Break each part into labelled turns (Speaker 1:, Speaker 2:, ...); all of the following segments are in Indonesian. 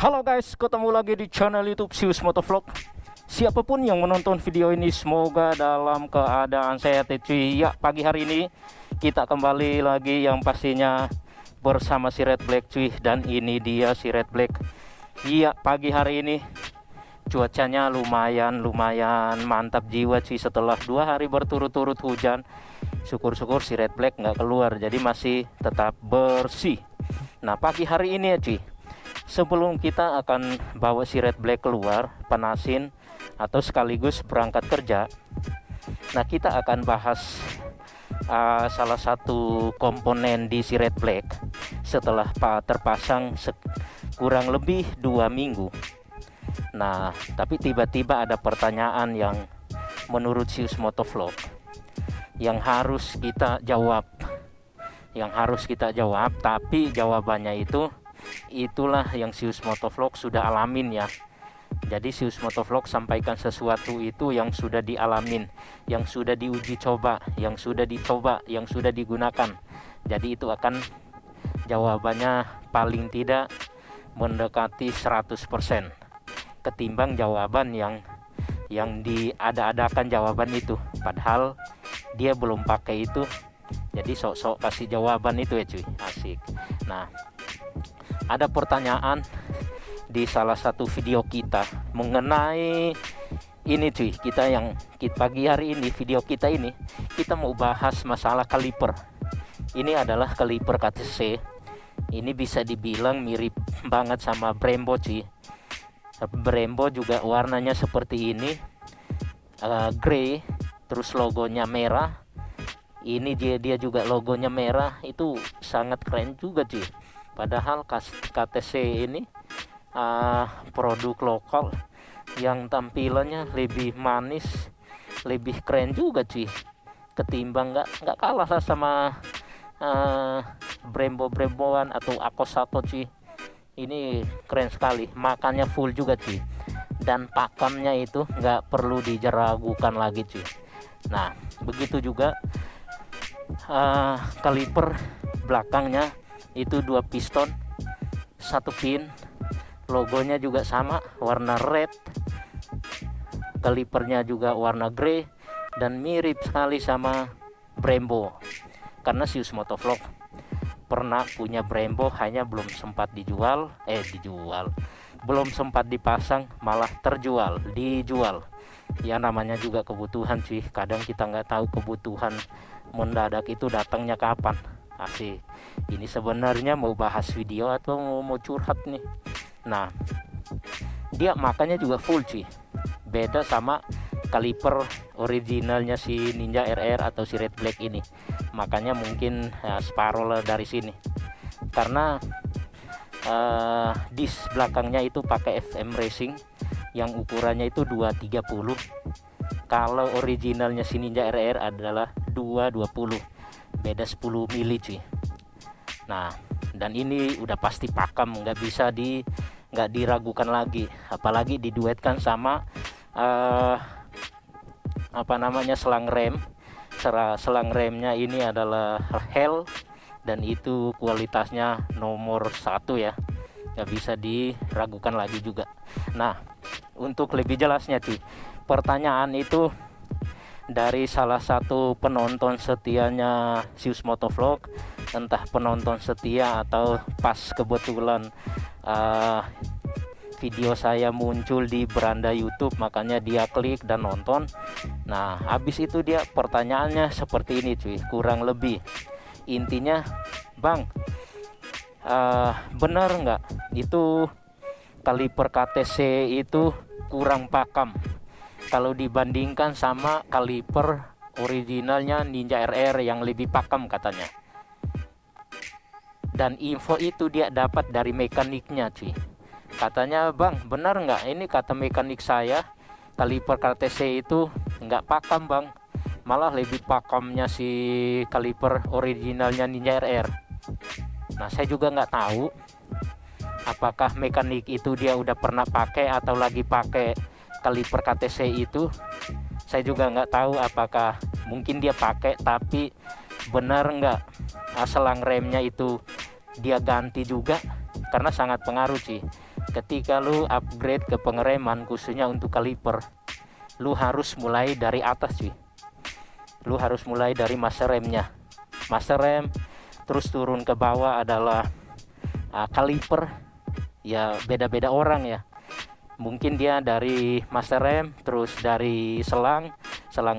Speaker 1: Halo guys, ketemu lagi di channel YouTube Sius Motovlog. Siapapun yang menonton video ini semoga dalam keadaan sehat cuy. Ya, pagi hari ini kita kembali lagi yang pastinya bersama si Red Black cuy. Dan ini dia si Red Black. Iya, pagi hari ini cuacanya lumayan mantap jiwa cuy. Setelah 2 hari berturut-turut hujan, syukur-syukur si Red Black nggak keluar, jadi masih tetap bersih. Nah, pagi hari ini ya cuy, sebelum kita akan bawa si Red Black keluar panasin atau sekaligus berangkat kerja, nah kita akan bahas salah satu komponen di si Red Black setelah terpasang kurang lebih 2 minggu. Nah, tapi tiba-tiba ada pertanyaan yang menurut Sius Motovlog yang harus kita jawab, tapi jawabannya itulah yang Sius Motovlog sudah alamin ya. Jadi Sius Motovlog sampaikan sesuatu itu yang sudah dialamin, yang sudah diuji coba, yang sudah dicoba, yang sudah digunakan. Jadi itu akan jawabannya paling tidak mendekati 100% ketimbang jawaban yang diada-adakan jawaban itu, padahal dia belum pakai itu. Jadi sok-sok kasih jawaban itu ya cuy, asik. Nah, ada pertanyaan di salah satu video kita mengenai ini cuy. Pagi hari ini video kita ini kita mau bahas masalah kaliper. Ini adalah kaliper KTC. Ini bisa dibilang mirip banget sama Brembo cuy. Brembo juga warnanya seperti ini, grey, terus logonya merah. Ini dia juga logonya merah, itu sangat keren juga cuy. Padahal KTC ini produk lokal yang tampilannya lebih manis, lebih keren juga cuy, ketimbang nggak kalah lah sama Bremboan atau Akosato cuy. Ini keren sekali, makannya full juga cuy, dan pakamnya itu nggak perlu diragukan lagi cuy. Nah, begitu juga kaliper belakangnya itu 2 piston 1 pin, logonya juga sama warna red, kalipernya juga warna grey, dan mirip sekali sama Brembo. Karena Sius Motovlog pernah punya Brembo, hanya belum sempat belum sempat dipasang, malah dijual. Ya namanya juga kebutuhan sih, kadang kita nggak tahu kebutuhan mendadak itu datangnya kapan. Asik. Ini sebenarnya mau bahas video atau mau curhat nih. Nah, dia makanya juga full cuy, beda sama kaliper originalnya si Ninja RR atau si Red Black ini. Makanya mungkin separuh lah dari sini, karena disk belakangnya itu pakai FM Racing yang ukurannya itu 230. Kalau originalnya si Ninja RR adalah 220, beda 10 mili cuy. Nah, dan ini udah pasti pakam, nggak diragukan lagi, apalagi diduetkan sama selang rem. Selang remnya ini adalah Hell, dan itu kualitasnya nomor 1 ya, nggak bisa diragukan lagi juga. Nah, untuk lebih jelasnya cuy, pertanyaan itu dari salah satu penonton setianya Sius Motovlog, entah penonton setia atau pas kebetulan video saya muncul di beranda YouTube, makanya dia klik dan nonton. Nah, habis itu dia pertanyaannya seperti ini cuy, kurang lebih intinya, bang, benar nggak itu kaliper KTC itu kurang pakam kalau dibandingkan sama kaliper originalnya Ninja RR yang lebih pakam katanya. Dan info itu dia dapat dari mekaniknya cuy. Katanya, bang, benar nggak ini kata mekanik saya, kaliper KTC itu nggak pakam bang, malah lebih pakamnya si kaliper originalnya Ninja RR. Nah, saya juga nggak tahu apakah mekanik itu dia udah pernah pakai atau lagi pakai kaliper KTC itu. Saya juga nggak tahu apakah mungkin dia pakai, tapi benar nggak selang remnya itu dia ganti juga, karena sangat pengaruh sih. ketika lu upgrade ke pengereman khususnya untuk kaliper, lu harus mulai dari atas cuy. Lu harus mulai dari master remnya, master rem, terus turun ke bawah adalah kaliper. Ya beda-beda orang ya, mungkin dia dari master rem, terus dari selang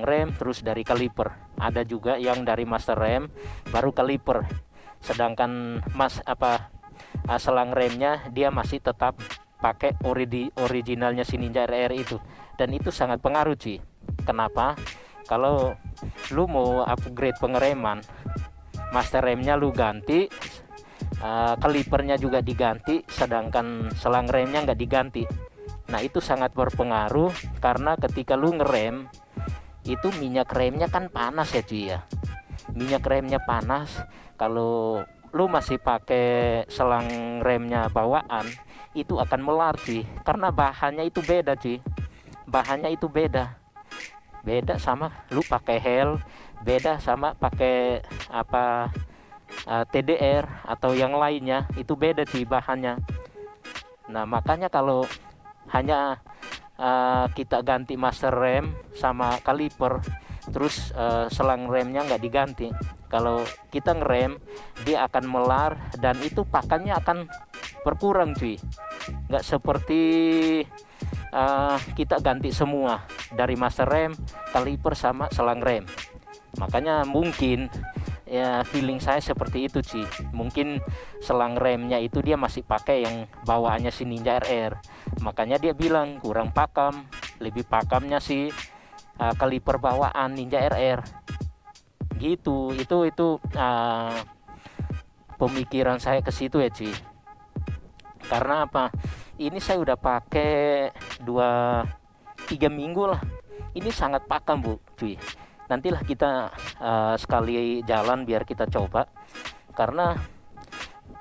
Speaker 1: rem, terus dari kaliper. Ada juga yang dari master rem baru kaliper, sedangkan selang remnya dia masih tetap pakai originalnya si Ninja RR itu. Dan itu sangat pengaruh sih. Kenapa? Kalau lu mau upgrade pengereman, master remnya lu ganti, kalipernya juga diganti, sedangkan selang remnya nggak diganti. Nah itu sangat berpengaruh, karena ketika lu ngerem itu minyak remnya kan panas ya cuy ya. Minyak remnya panas. Kalau lu masih pakai selang remnya bawaan, itu akan melar cuy, karena bahannya itu beda cuy. Bahannya itu beda sama lu pakai hel, beda sama pakai TDR atau yang lainnya, itu beda cuy bahannya. Nah makanya kalau hanya kita ganti master rem sama kaliper, terus selang remnya nggak diganti, kalau kita ngerem dia akan melar dan itu pakannya akan berkurang cuy. Nggak seperti kita ganti semua dari master rem, kaliper sama selang rem. Makanya mungkin ya feeling saya seperti itu sih. Mungkin selang remnya itu dia masih pakai yang bawaannya si Ninja RR, makanya dia bilang kurang pakam. Lebih pakamnya si kaliper bawaan Ninja RR gitu. Itu pemikiran saya ke situ ya cuy. Karena apa, ini saya udah pakai 2-3 minggu lah, ini sangat pakam bu cuy. Nantilah kita sekali jalan biar kita coba, karena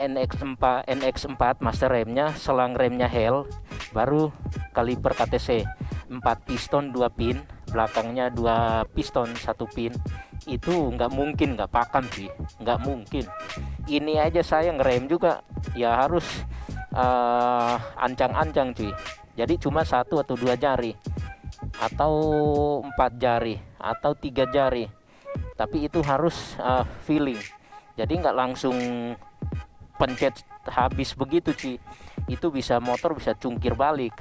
Speaker 1: NX4 master remnya, selang remnya hel, baru kaliper KTC 4 piston 2 pin, belakangnya 2 piston 1 pin. Itu nggak mungkin nggak pakam cuy, nggak mungkin. Ini aja saya ngerem juga ya harus ancang-ancang cuy. Jadi cuma 1 atau 2 jari, atau 4 jari, atau 3 jari, tapi itu harus feeling. Jadi nggak langsung pencet habis begitu cuy, itu bisa motor bisa cungkir balik.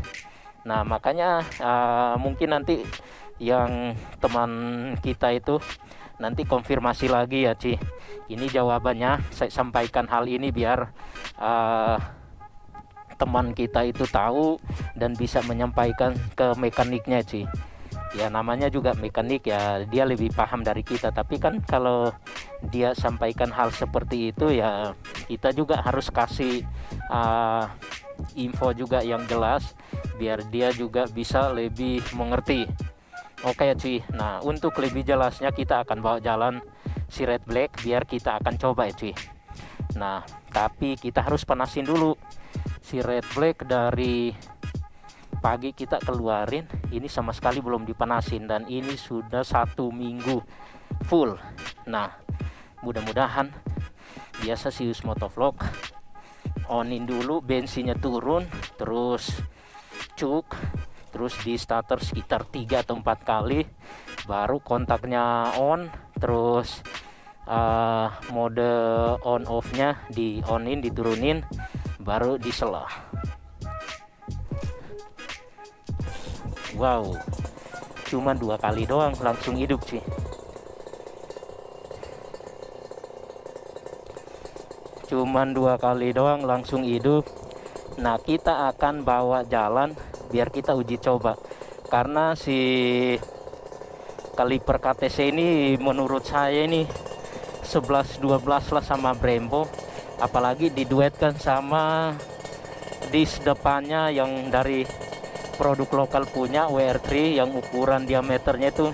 Speaker 1: Nah makanya mungkin nanti yang teman kita itu nanti konfirmasi lagi ya cuy. Ini jawabannya saya sampaikan hal ini biar teman kita itu tahu dan bisa menyampaikan ke mekaniknya cuy. Ya namanya juga mekanik ya, dia lebih paham dari kita. Tapi kan kalau dia sampaikan hal seperti itu ya kita juga harus kasih info juga yang jelas biar dia juga bisa lebih mengerti. Oke ya cuy. Nah untuk lebih jelasnya kita akan bawa jalan si Red Black, biar kita akan coba ya cuy. Nah tapi kita harus panasin dulu si Red Black. Dari pagi kita keluarin, ini sama sekali belum dipanasin, dan ini sudah 1 minggu full. Nah mudah-mudahan biasa Sius Motovlog onin dulu, bensinnya turun, terus cuk, terus di starter sekitar 3 atau 4 kali, baru kontaknya on, terus mode on off nya di onin, diturunin, baru disela. Wow, cuma 2 kali doang langsung hidup sih. Cuman 2 kali doang langsung hidup. Nah kita akan bawa jalan biar kita uji coba, karena si kaliper KTC ini menurut saya ini 11-12 lah sama Brembo, apalagi diduetkan sama disk depannya yang dari produk lokal punya WR3 yang ukuran diameternya itu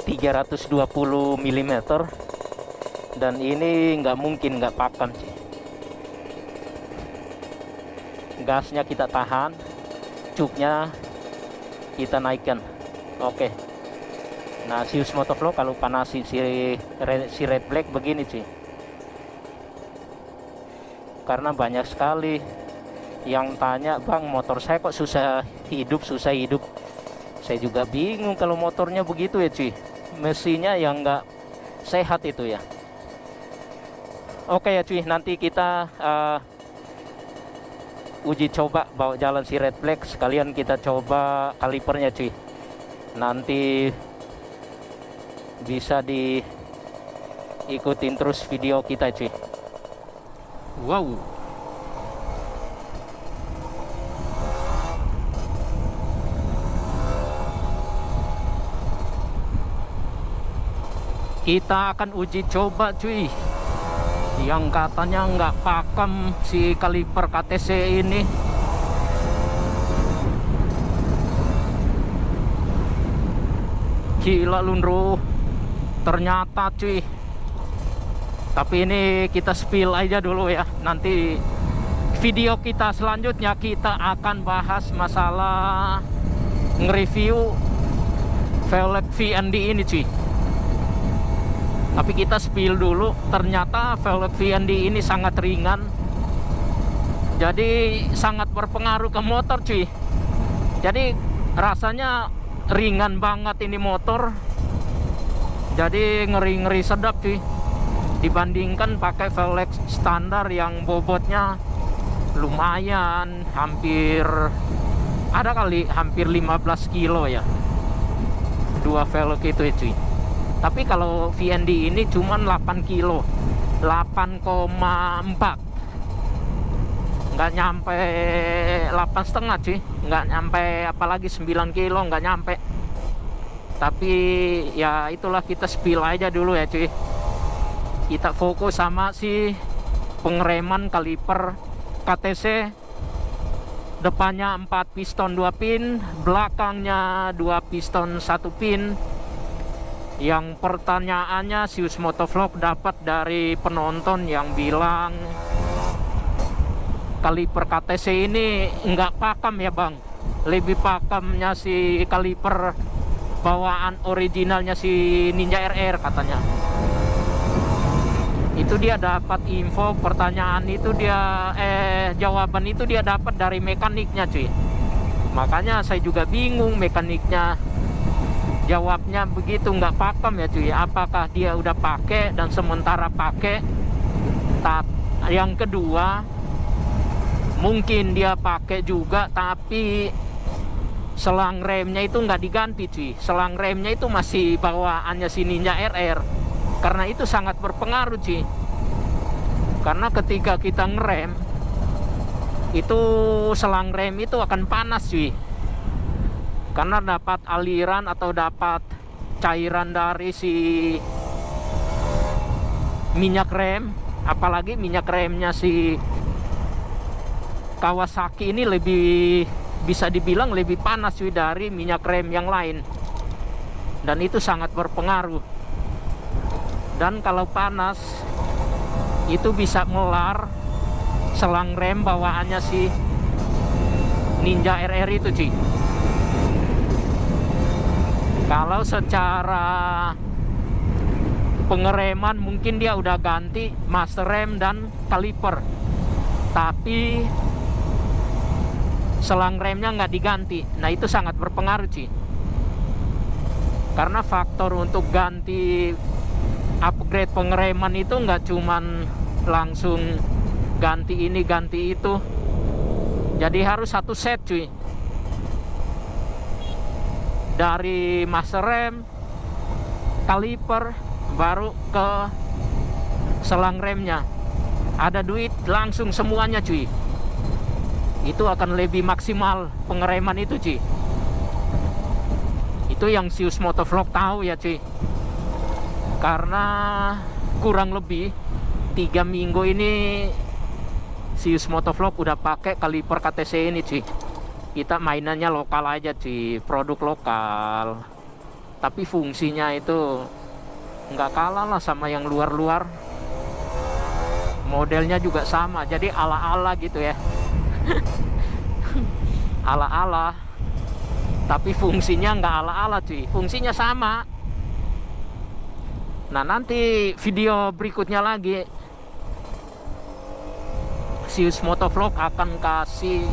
Speaker 1: 320 mm, dan ini nggak mungkin nggak pakam sih. Gasnya kita tahan, cuknya kita naikkan. Oke. Nah Sius Motovlog kalau panasin si Red Black begini sih, karena banyak sekali yang tanya, bang motor saya kok susah hidup. Saya juga bingung kalau motornya begitu ya cuy, mesinnya yang nggak sehat itu ya. Oke ya cuy, nanti kita uji coba bawa jalan si Red Black, sekalian kita coba kalipernya cuy. Nanti bisa diikutin terus video kita cuy. Wow, kita akan uji coba cuy, yang katanya nggak pakem si kaliper KTC ini. Gila Lundro, ternyata cuy. Tapi ini kita spill aja dulu ya. Nanti video kita selanjutnya kita akan bahas masalah nge-review velg VND ini cuy. Tapi kita spill dulu, ternyata velg VND ini sangat ringan. Jadi sangat berpengaruh ke motor cuy. Jadi rasanya ringan banget ini motor. Jadi ngeri-ngeri sedap cuy, dibandingkan pakai velg standar yang bobotnya lumayan, hampir 15 kilo ya, dua velg itu ya cuy. Tapi kalau VND ini cuman 8 kilo, 8,4, nggak nyampe 8,5 cuy, nggak nyampe, apalagi 9 kilo nggak nyampe. Tapi ya itulah, kita spill aja dulu ya cuy. Kita fokus sama si pengereman kaliper KTC. Depannya 4 piston 2 pin, belakangnya 2 piston 1 pin. Yang pertanyaannya Sius Motovlog dapat dari penonton yang bilang kaliper KTC ini nggak pakem ya bang, lebih pakemnya si kaliper bawaan originalnya si Ninja RR katanya. Itu dia dapat info, pertanyaan itu dia jawaban itu dia dapat dari mekaniknya cuy. Makanya saya juga bingung, mekaniknya jawabnya begitu nggak pakem ya cuy. Apakah dia udah pakai dan sementara pakai? Yang kedua, mungkin dia pakai juga tapi selang remnya itu nggak diganti cuy. Selang remnya itu masih bawaannya si Ninja RR. Karena itu sangat berpengaruh cuy. Karena ketika kita ngerem, itu selang rem itu akan panas cuy. Karena dapat aliran atau dapat cairan dari si minyak rem. Apalagi minyak remnya si Kawasaki ini lebih, bisa dibilang lebih panas cuy dari minyak rem yang lain. Dan itu sangat berpengaruh. Dan kalau panas itu bisa melar selang rem bawaannya si Ninja RR itu cuy. Kalau secara pengereman mungkin dia udah ganti master rem dan kaliper, tapi selang remnya nggak diganti. Nah itu sangat berpengaruh cuy. Karena faktor untuk ganti upgrade pengereman itu nggak cuman langsung ganti ini ganti itu, jadi harus satu set cuy, dari master rem, kaliper, baru ke selang remnya. Ada duit langsung semuanya cuy. Itu akan lebih maksimal pengereman itu cuy. Itu yang Sius Motovlog tahu ya cuy. Karena kurang lebih 3 minggu ini Sius Motovlog udah pakai kaliper KTC ini cuy. Kita mainannya lokal aja cuy, produk lokal. Tapi fungsinya itu nggak kalah lah sama yang luar-luar. Modelnya juga sama, jadi ala-ala gitu ya. Ala-ala, tapi fungsinya nggak ala-ala cuy, fungsinya sama. Nah nanti video berikutnya lagi Sius Motovlog akan kasih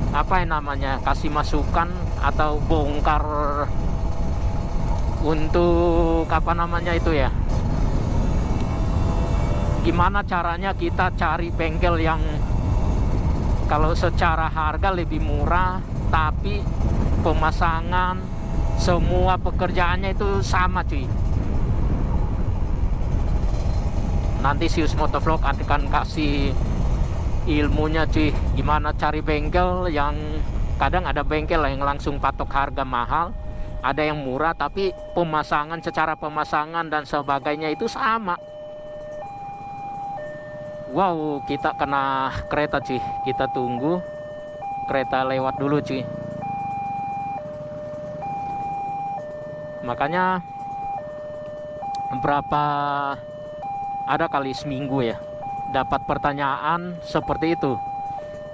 Speaker 1: apa yang namanya, kasih masukan atau bongkar untuk apa namanya itu ya, gimana caranya kita cari bengkel yang kalau secara harga lebih murah tapi pemasangan semua pekerjaannya itu sama cuy. Nanti Sius Motovlog akan kasih ilmunya cuy, gimana cari bengkel yang kadang ada bengkel yang langsung patok harga mahal, ada yang murah tapi pemasangan, secara pemasangan dan sebagainya itu sama. Wow, kita kena kereta cuy, kita tunggu kereta lewat dulu cuy. Makanya berapa, ada kali seminggu ya, dapat pertanyaan seperti itu.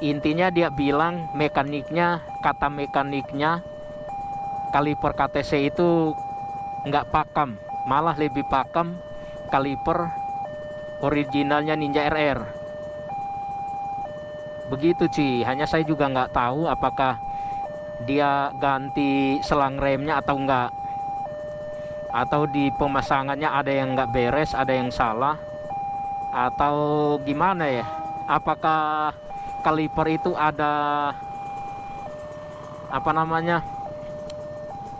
Speaker 1: Intinya dia bilang mekaniknya, kata mekaniknya kaliper KTC itu nggak pakem, malah lebih pakem kaliper originalnya Ninja RR. Begitu cuy, hanya saya juga nggak tahu apakah dia ganti selang remnya atau enggak, atau di pemasangannya ada yang nggak beres, ada yang salah, atau gimana ya, apakah kaliper itu ada apa namanya,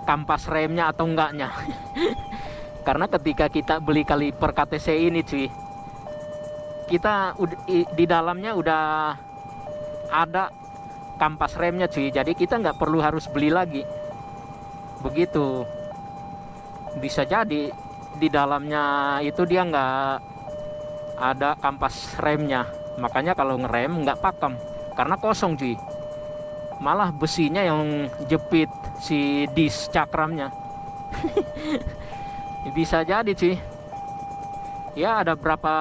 Speaker 1: kampas remnya atau enggaknya. Karena ketika kita beli kaliper KTC ini cuy, kita di dalamnya udah ada kampas remnya cuy, jadi kita nggak perlu harus beli lagi. Begitu. Bisa jadi di dalamnya itu dia nggak ada kampas remnya, makanya kalau ngerem nggak pakem karena kosong cuy, malah besinya yang jepit si dis cakramnya. Bisa jadi cuy ya, ada berapa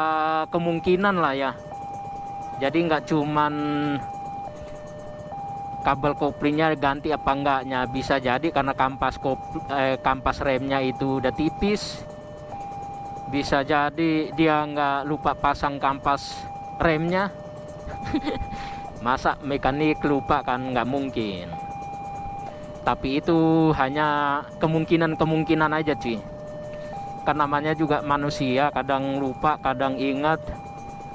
Speaker 1: kemungkinan lah ya. Jadi nggak cuman kabel koplingnya ganti apa enggaknya, bisa jadi karena kampas remnya itu udah tipis, bisa jadi dia nggak lupa pasang kampas remnya. Masa mekanik lupa kan, nggak mungkin. Tapi itu hanya kemungkinan aja cuy, kan namanya juga manusia, kadang lupa, kadang ingat,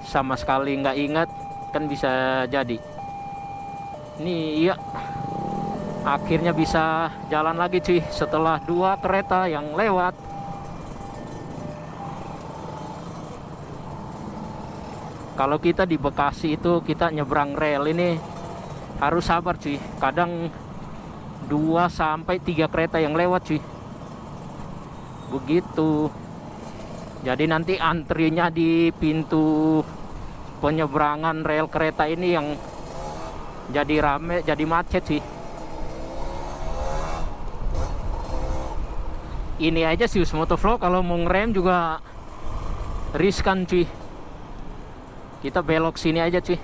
Speaker 1: sama sekali nggak ingat, kan bisa jadi. Ini ya, akhirnya bisa jalan lagi cuy setelah 2 kereta yang lewat. Kalau kita di Bekasi itu kita nyebrang rel ini harus sabar cuy, kadang 2 sampai 3 kereta yang lewat cuy. Begitu. Jadi nanti antrinya di pintu penyeberangan rel kereta ini yang jadi rame, jadi macet sih. Ini aja Sius Motovlog kalau mau ngerem juga riskan cuy. Kita belok sini aja cuy.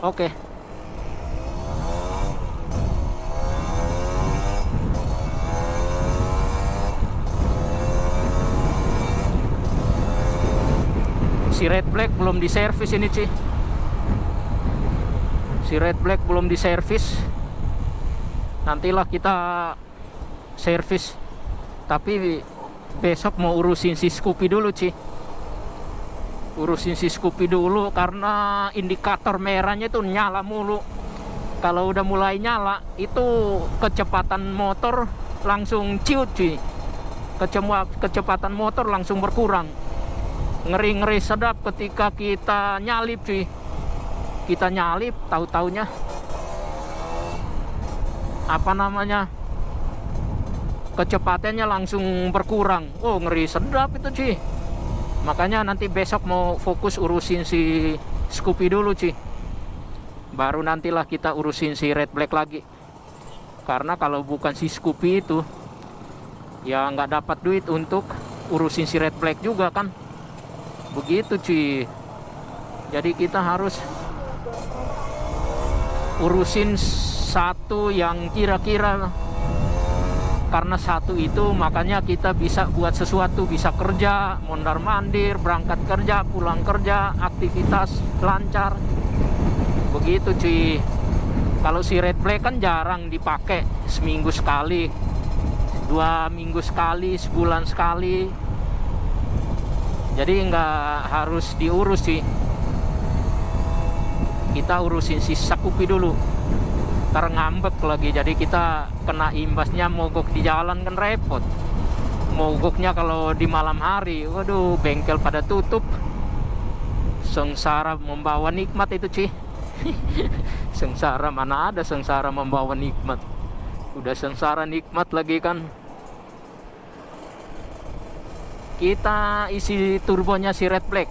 Speaker 1: Oke. Si red black belum diservis ini cuy. Si red black belum diservis, nantilah kita servis. Tapi besok mau urusin si Scoopy dulu cuy, urusin si Scoopy dulu karena indikator merahnya itu nyala mulu. Kalau udah mulai nyala itu kecepatan motor langsung ciut cuy, kecepatan motor langsung berkurang. Ngeri-ngeri sedap ketika kita nyalip cuy. Kita nyalip, tahu-taunya apa namanya, kecepatannya langsung berkurang. Oh, ngeri sedap itu cuy. Makanya nanti besok mau fokus urusin si Scoopy dulu cuy, baru nantilah kita urusin si red black lagi. Karena kalau bukan si Scoopy itu ya nggak dapat duit untuk urusin si red black juga kan. Begitu cuy. Jadi kita harus urusin satu yang kira-kira Karena satu itu makanya kita bisa buat sesuatu, bisa kerja, mondar mandir, berangkat kerja, pulang kerja, aktivitas lancar. Begitu cuy. Kalau si red flag kan jarang dipakai, seminggu sekali, 2 minggu sekali, sebulan sekali. Jadi nggak harus diurus sih. Kita urusin si Sakupi dulu. Ntar ngambek lagi, jadi kita kena imbasnya mogok di jalan kan repot. Mogoknya kalau di malam hari, waduh, bengkel pada tutup. Sengsara membawa nikmat itu cuy. Sengsara mana ada sengsara membawa nikmat. Udah sengsara nikmat lagi kan. Kita isi turbonya si red flag.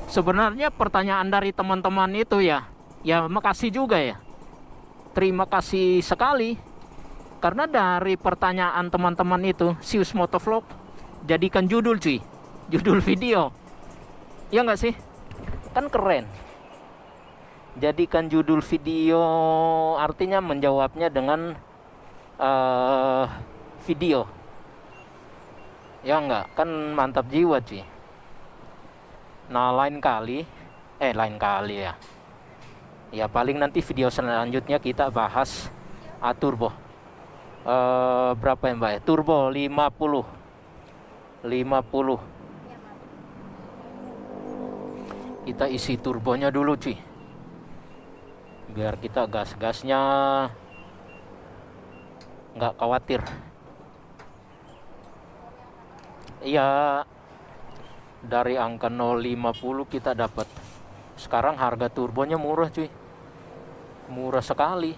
Speaker 1: Sebenarnya pertanyaan dari teman-teman itu ya makasih juga ya. Terima kasih sekali. Karena dari pertanyaan teman-teman itu, Sius Motovlog jadikan judul cuy. Judul video. Ya nggak sih? Kan keren. Jadikan judul video, artinya menjawabnya dengan video. Ya enggak, kan mantap jiwa cuy. Nah lain kali ya. Ya paling nanti video selanjutnya kita bahas turbo. Berapa ya mbak? Turbo 50. Kita isi turbonya dulu cuy. Biar kita gas-gasnya nggak khawatir. Iya, dari angka 050 kita dapat. Sekarang harga turbonya murah cuy. Murah sekali.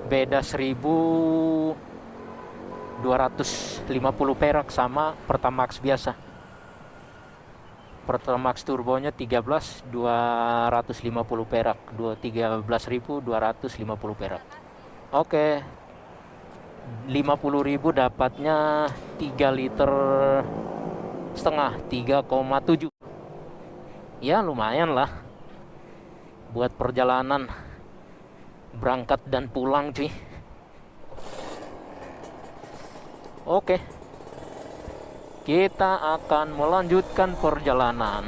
Speaker 1: Beda 1.250 perak sama Pertamax biasa. Pertamax turbonya 13.250 perak. 13.250 perak. Oke. 50.000 dapatnya 3 liter setengah, 3,7. Ya lumayan lah buat perjalanan berangkat dan pulang cuy. Oke, kita akan melanjutkan perjalanan.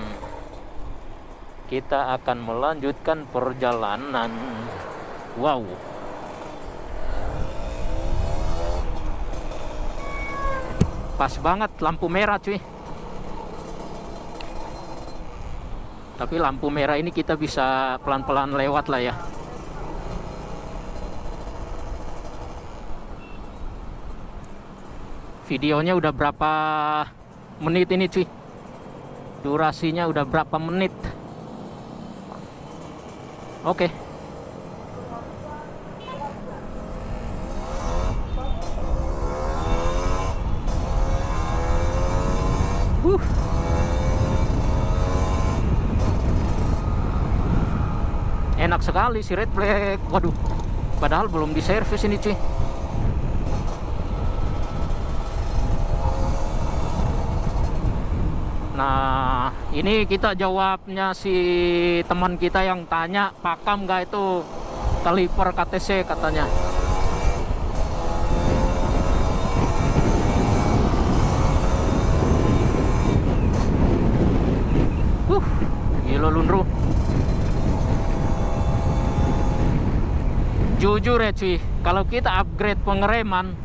Speaker 1: Wow, pas banget lampu merah cuy. Tapi lampu merah ini kita bisa pelan-pelan lewat lah ya. Videonya udah berapa menit ini cuy? Durasinya udah berapa menit? Oke. Enak sekali si red flag. Waduh, padahal belum diservis ini cuy. Nah ini kita jawabnya si teman kita yang tanya pakam nggak itu kaliper KTC katanya. Gila lunru. Jujur ya cuy, kalau kita upgrade pengereman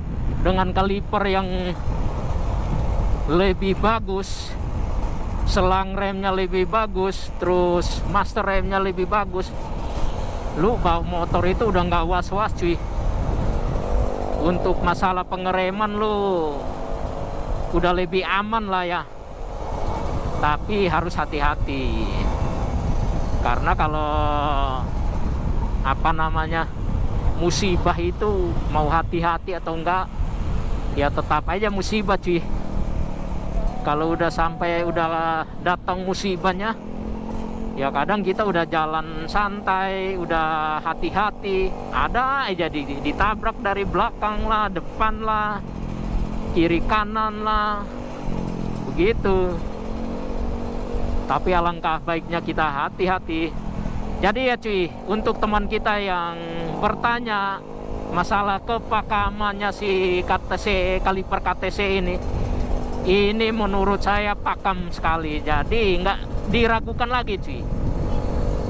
Speaker 1: dengan kaliper yang lebih bagus, selang remnya lebih bagus, terus master remnya lebih bagus, lu bawa motor itu udah nggak was-was cuy. Untuk masalah pengereman lu udah lebih aman lah ya. Tapi harus hati-hati. Karena kalau musibah itu mau hati-hati atau enggak, ya tetap aja musibah cuy. Kalau udah sampai udah datang musibahnya, ya kadang kita udah jalan santai, udah hati-hati, ada aja ditabrak dari belakang lah, depan lah, kiri kanan lah, begitu. Tapi alangkah baiknya kita hati-hati. Jadi ya cuy, untuk teman kita yang bertanya masalah kepakamannya si KTC, kaliper KTC ini menurut saya pakam sekali, jadi nggak diragukan lagi cuy.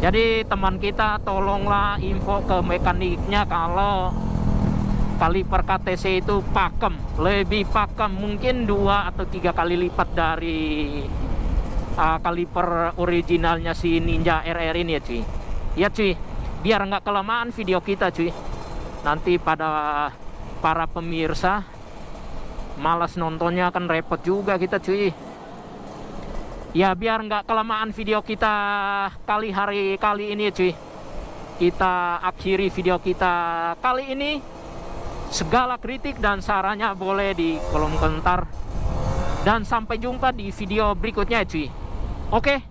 Speaker 1: Jadi teman kita tolonglah info ke mekaniknya kalau kaliper KTC itu pakem, lebih pakem, mungkin 2 atau 3 kali lipat dari kaliper originalnya si Ninja RR ini ya cuy. Ya cuy, biar nggak kelamaan video kita cuy, nanti pada para pemirsa malas nontonnya, kan repot juga kita cuy. Ya biar nggak kelamaan video kita kali ini cuy, kita akhiri video kita kali ini. Segala kritik dan sarannya boleh di kolom komentar, dan sampai jumpa di video berikutnya cuy. Oke.